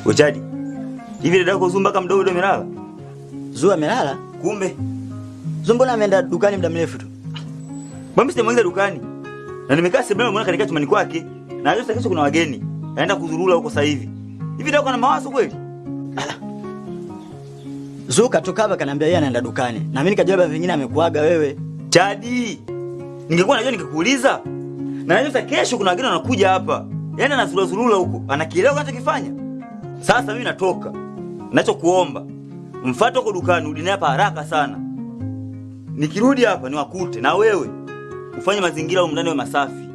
Uchadi. Hivi dada yako Zumba kama mdogo ndio amelala? Zua amelala? Kumbe Zumba ameenda dukani muda mrefu tu. Mbona sitamwingiza dukani? Na nimekaa sebuleni mbona katika chumani kwake. Na leo kesho kuna wageni. Naenda kuzurura huko sasa hivi. Hivi dada yako ana mawazo kweli? Zuka toka hapa kaniambia yeye anaenda dukani. Na mimi nikajua vingine amekuaga wewe. Chadi. Ningekuwa najua ningekuuliza. Na leo kesho kuna wageni wanakuja hapa. Yaani anazurura huko. Anakielewa anachokifanya. Sasa mimi natoka. Ninachokuomba, mfuate huko dukani, urudi hapa haraka sana. Nikirudi hapa niwakute na wewe ufanye mazingira huko ndani masafi.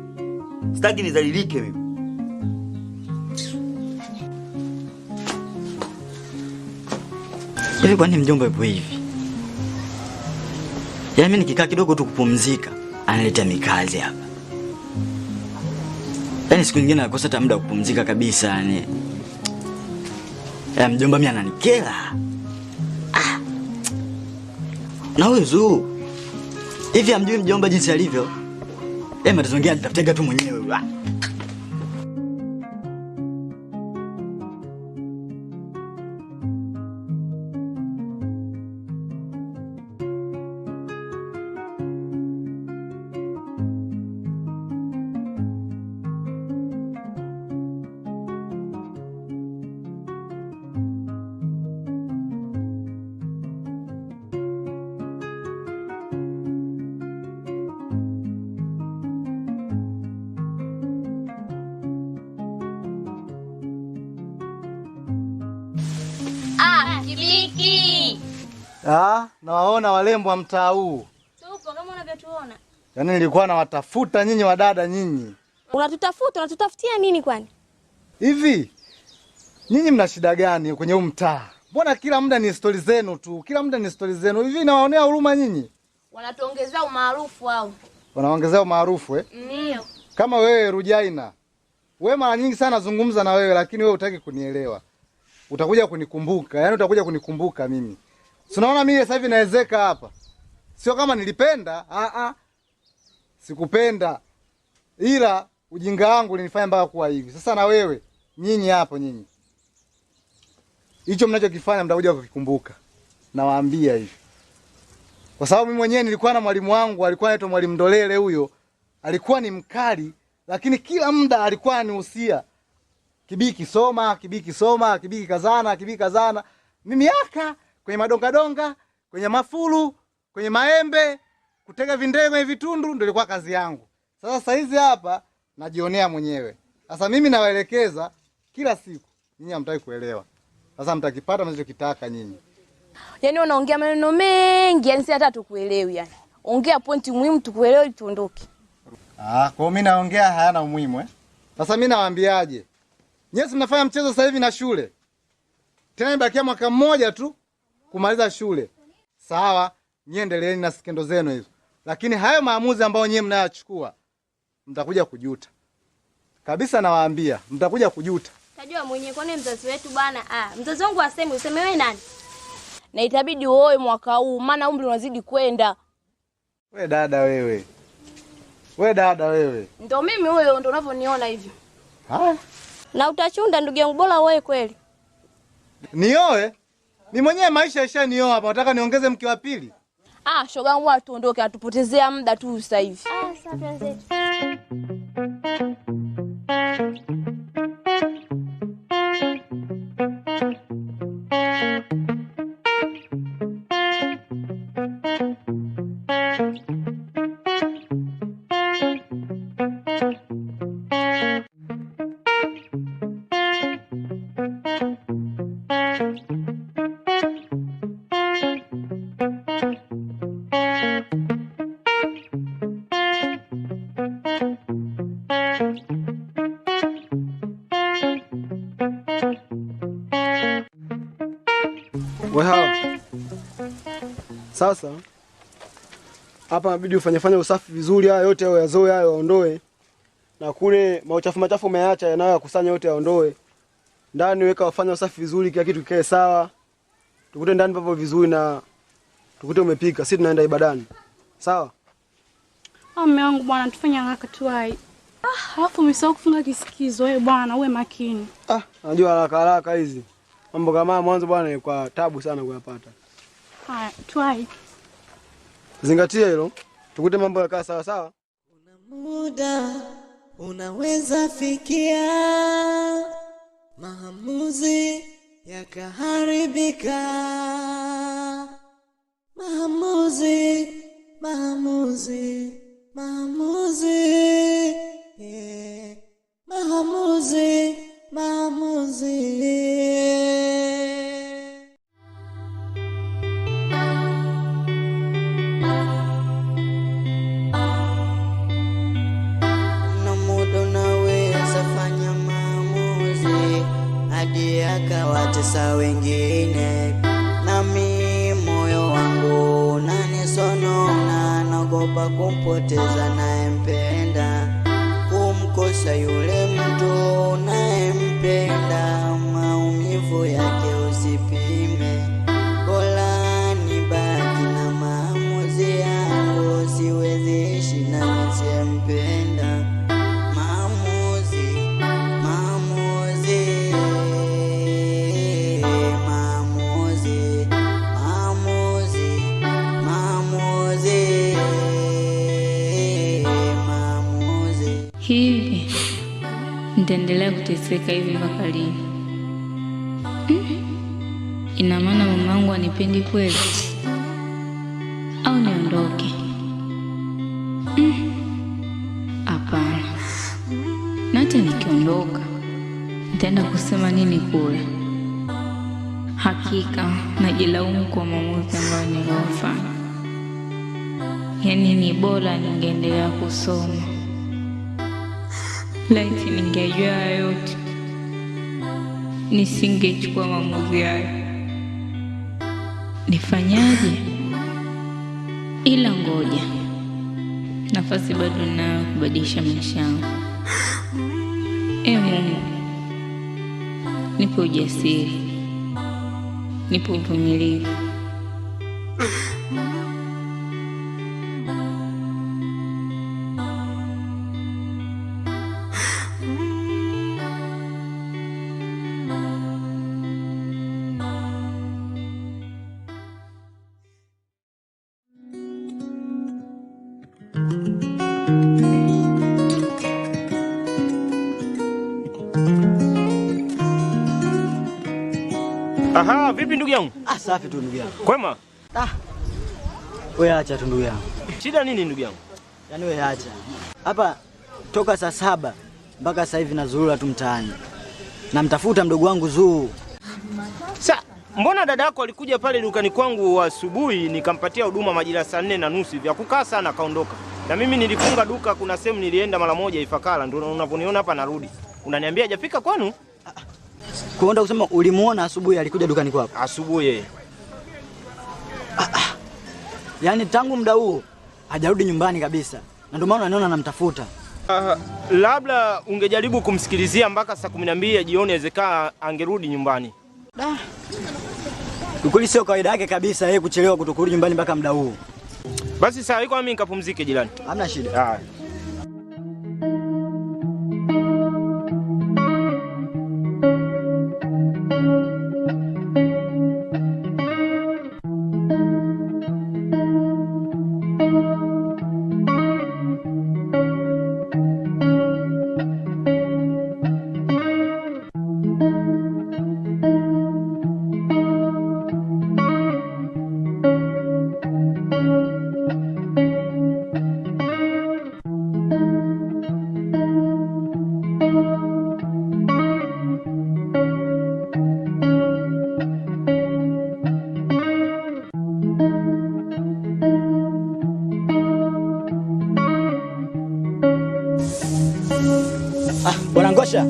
Sitaki nizalilike mimi. Hivi kwani mjomba yupo hivi? Yaani mimi nikikaa kidogo tu kupumzika, analeta mikazi hapa. Yaani siku nyingine nakosa hata muda wa kupumzika kabisa yani. Mjomba mimi ananikera. Na wewe Zuu. Hivi amjui mjomba jinsi alivyo? Matazongea nitafutega tu mwenyewe. Kibiki. Nawaona walembo wa mtaa huu. Tupo kama unavyotuona. Yaani nilikuwa nawatafuta nyinyi wadada nyinyi. Unatutafutia nini kwani? Hivi nyinyi mna shida gani kwenye huu mtaa? Mbona kila muda ni stori zenu tu? Kila muda ni stori zenu. Hivi nawaonea huruma nyinyi? Wanatuongezea umaarufu wao. Wanaongezea umaarufu Ndio. Kama wewe Rujaina. Wewe mara nyingi sana nazungumza na wewe lakini wewe hutaki kunielewa. Utakuja kunikumbuka. Yaani utakuja kunikumbuka mimi. Si unaona mimi sasa hivi naezeka hapa. Sio kama nilipenda, sikupenda. Ila ujinga wangu ulinifanya mpaka kuwa hivi. Sasa na wewe, nyinyi hapo nyinyi. Hicho mnachokifanya mtakuja kukikumbuka. Nawaambia hivi. Kwa sababu mimi mwenyewe nilikuwa na mwalimu wangu, alikuwa anaitwa Mwalimu Ndolele huyo. Alikuwa ni mkali, lakini kila muda alikuwa anihusia. Kibiki soma, Kibiki soma, Kibiki kazana, Kibiki kazana. Mimi yaka kwenye madonga, kwenye mafulu, kwenye maembe, kutega vindege kwenye vitundu ndio ilikuwa kazi yangu. Sasa hizi hapa najionea mwenyewe. Sasa mimi nawaelekeza kila siku. Nyinyi hamtaki kuelewa. Sasa mtakipata mnachokitaka nyinyi. Yaani unaongea maneno mengi, yani si hata tukuelewi yani. Ongea pointi muhimu tukuelewe tuondoke. Kwa mimi naongea hayana umuhimu Sasa mimi nawaambiaje? Nyesi mnafanya mchezo sasa hivi na shule. Tena ibakia mwaka mmoja tu kumaliza shule. Sawa, niendeleeni na skendo zenu hizo. Lakini hayo maamuzi ambayo nyinyi mnayochukua mtakuja kujuta. Kabisa nawaambia, mtakuja kujuta. Tajua mwenyewe kwani mzazi wetu bwana. Mzazi wangu aseme useme wewe nani? Na itabidi uoe mwaka huu maana umri unazidi kwenda. Wewe dada wewe. Ndio mimi huyo ndio unavyoniona hivyo. Na utachunda ndugu yangu bora wewe kweli. Nioe? Ni mwenyewe maisha yashanioa hapa. Nataka niongeze mke wa pili. Shoga yangu atuondoke atupotezea muda tu sasa hivi. Sasa Sasa hapa inabidi ufanye usafi vizuri, haya yote hayo yazoe, hayo yaondoe. Na kule machafu umeacha yanayo yakusanya yote yaondoe. Ndani weka wafanye usafi vizuri, kila kitu kikae sawa. Tukute ndani papo vizuri na tukute umepika. Sisi tunaenda ibadani. Sawa? Mume wangu bwana tufanye haraka tu hai. Alafu umesahau kufunga kisikizo wewe bwana, uwe makini. Najua haraka hizi. Mambo kama mwanzo bwana kwa tabu sana kuyapata. Haya, twai. Zingatia hilo. Tukute mambo yakaa sawa sawa. Kuna muda unaweza fikia maamuzi yakaharibika. Maamuzi. Maamuzi. Kuna muda unaweza fanya maamuzi hadi akawatesa wengine, nami moyo wangu unanisonona, naogopa kumpoteza nayempenda, kumkosa yule mtu nayempenda. Maumivu yake usipime, bora nibaki na maamuzi yangu, siwezi ishi na nisiyempenda. Hivi nitaendelea kuteseka hivi mpaka lini? Ina maana mamangu anipendi kweli? Au niondoke? Hapana. Na hata nikiondoka nitaenda kusema nini kule? Hakika najilaumu kwa maamuzi ambayo niliyofanya. Yaani ni bora ningeendelea kusoma. Laiti ningejua yote, nisingechukua maamuzi hayo. Nifanyaje? Ila ngoja, nafasi bado ninayo kubadilisha maisha yangu. Mungu, nipe ujasiri, nipe uvumilivu. Aha, vipi ndugu yangu? Safi tu ndugu yangu. Kwema? Wewe acha tu ndugu yangu. Shida nini ndugu yangu? Yaani wewe acha. Hapa toka saa 7 mpaka sasa hivi nazurura tu mtaani. Namtafuta mdogo wangu Zuu. Mbona dada yako alikuja pale dukani kwangu asubuhi nikampatia huduma majira saa 4:30 vya kukaa sana kaondoka. Na mimi nilifunga duka, kuna sehemu nilienda mara moja Ifakara, ndio unaponiona hapa narudi. Unaniambia hajafika kwenu? Kuenda kusema ulimuona asubuhi alikuja dukani kwako? Asubuhi. Yaani tangu muda huo hajarudi nyumbani kabisa. Na ndio maana naona namtafuta. Labda ungejaribu kumsikilizia mpaka saa 12 ya jioni, inawezekana angerudi nyumbani. Ukweli sio kawaida yake kabisa yeye kuchelewa kutokurudi nyumbani mpaka muda huu. Basi sawa, iko mimi nikapumzike jirani. Hamna shida. Bwana Ngosha.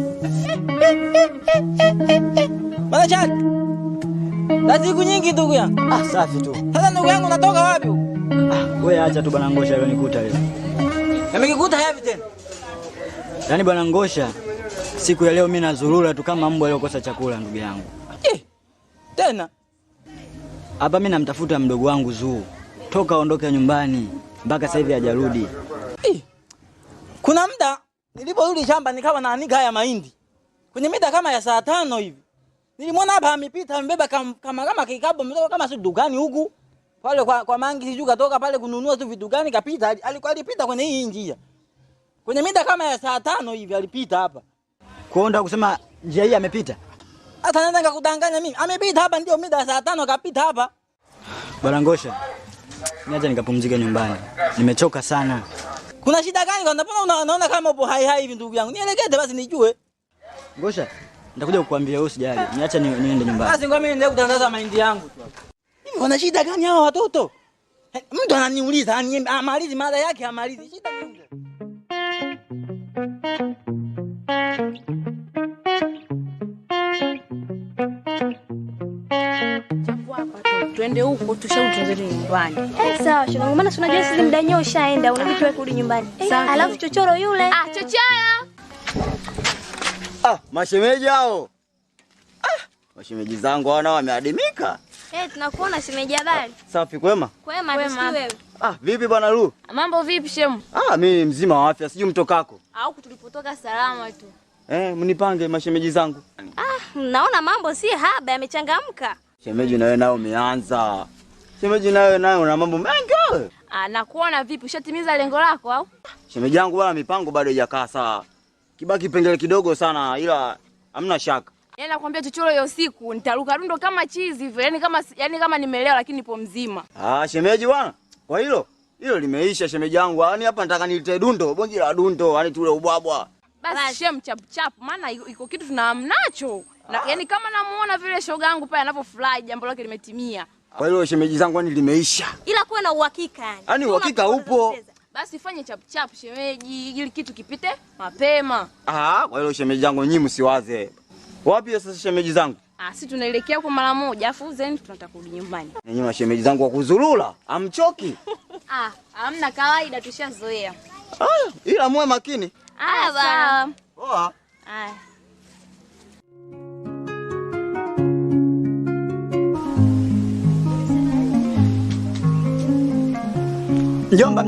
Bwana Chad. Na siku nyingi ndugu yangu. Safi tu. Sasa ndugu yangu natoka wapi? Wewe acha tu Bwana Ngosha, leo nikuta leo. Nimekukuta hivi tena. Yaani Bwana Ngosha, siku ya leo mimi nazurura tu kama mbwa aliyokosa chakula ndugu yangu. Tena? Hapa mimi namtafuta mdogo wangu Zuu. Toka aondoke nyumbani mpaka sasa hivi hajarudi. Kuna muda Niliporudi shamba nikawa naanika haya mahindi. Kwenye mida kama ya saa 5 hivi. Nilimwona hapa amepita amebeba kama kikapu mdogo kama si dukani huku. Pale kwa mangi siju katoka pale kununua tu vitu gani kapita. Alipita kwenye hii njia. Kwenye mida kama ya saa 5 hivi alipita hapa. Kuonda kusema njia hii amepita. Hata naweza nikakudanganya mimi. Amepita hapa ndio mida ya saa 5 kapita hapa. Bwana Ngosha. Niacha nikapumzike nyumbani. Nimechoka sana. Kuna shida gani kwa mbona unaona kama upo hai hivi ndugu yangu? Nielekeze basi nijue. Ngosha, nitakuja kukuambia wewe usijali. Niacha niende nyumbani. Basi ngombe niende kutandaza mahindi yangu tu hapa. Hivi wana shida gani hao watoto? Mtu ananiuliza, amalizi mada yake amalizi. Shida nini? Twende huko tushautunze nyumbani. Sawa shoga, maana tunajua sisi mdanyo ushaenda, unabidi tuwe kurudi nyumbani. Alafu chochoro yule. Chochoro. Mashemeji hao. Mashemeji zangu wana wameadimika. Tunakuona shemeji habari. Safi kwema? Kwema wewe. Vipi bwana Lu? Mambo vipi shemu? Mimi mzima wa afya, sijui mtokako. Huku tulipotoka salama tu. Mnipange mashemeji zangu. Naona mambo si haba yamechangamka. Shemeji nawe nao umeanza. Shemeji nawe una mambo mengi wewe. Nakuona vipi? Ushatimiza lengo lako au? Shemeji yangu bwana mipango bado haijakaa sawa. Kibaki pengele kidogo sana ila hamna shaka. Yaani nakwambia chochoro hiyo siku nitaruka rundo kama chizi hivyo. Yaani kama nimelewa lakini nipo mzima. Shemeji bwana. Kwa hilo limeisha shemeji yangu. Yaani hapa nataka nilete dundo, bonge la dundo, yaani tule ubwabwa. Basi shem chap maana iko kitu tunamnacho. Yaani kama namuona vile shoga yangu pale anapofurahi jambo lake limetimia. Kwa hilo shemeji zangu yani limeisha. Ila kuwa na uhakika yani. Yaani uhakika upo. Basi fanye chap shemeji ili kitu kipite mapema. Kwa hilo shemeji zangu nyinyi msiwaze. Wapi sasa shemeji zangu? Sisi tunaelekea kwa mara moja afu then tunataka kurudi nyumbani. Nyinyi mashemeji zangu wa kuzurura, amchoki? Hamna kawaida tushazoea. Ila muwe makini. Sawa. Poa. Mjomba.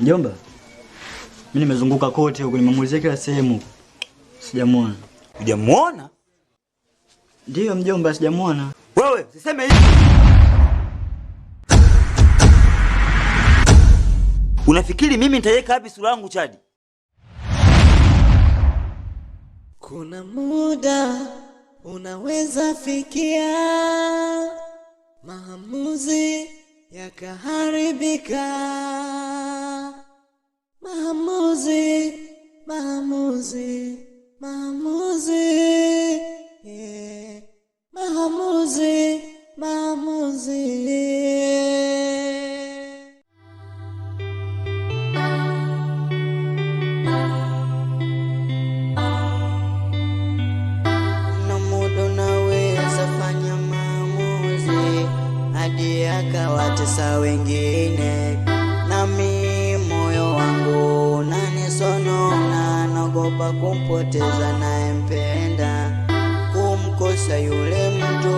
Mjomba. Mimi nimezunguka kote huko, nimemuulizia kila sehemu. Sijamuona. Hujamuona? Ndio mjomba, sijamuona. Wewe, usiseme hivi. Unafikiri mimi nitaweka wapi sura yangu Chadi? Kuna muda unaweza fikia maamuzi yakaharibika. Maamuzi. Kuna muda unaweza fanya maamuzi hadi akawatesa wengine, nami moyo wangu unanisonona, naogopa kumpoteza nayempenda, kumkosa yule mtu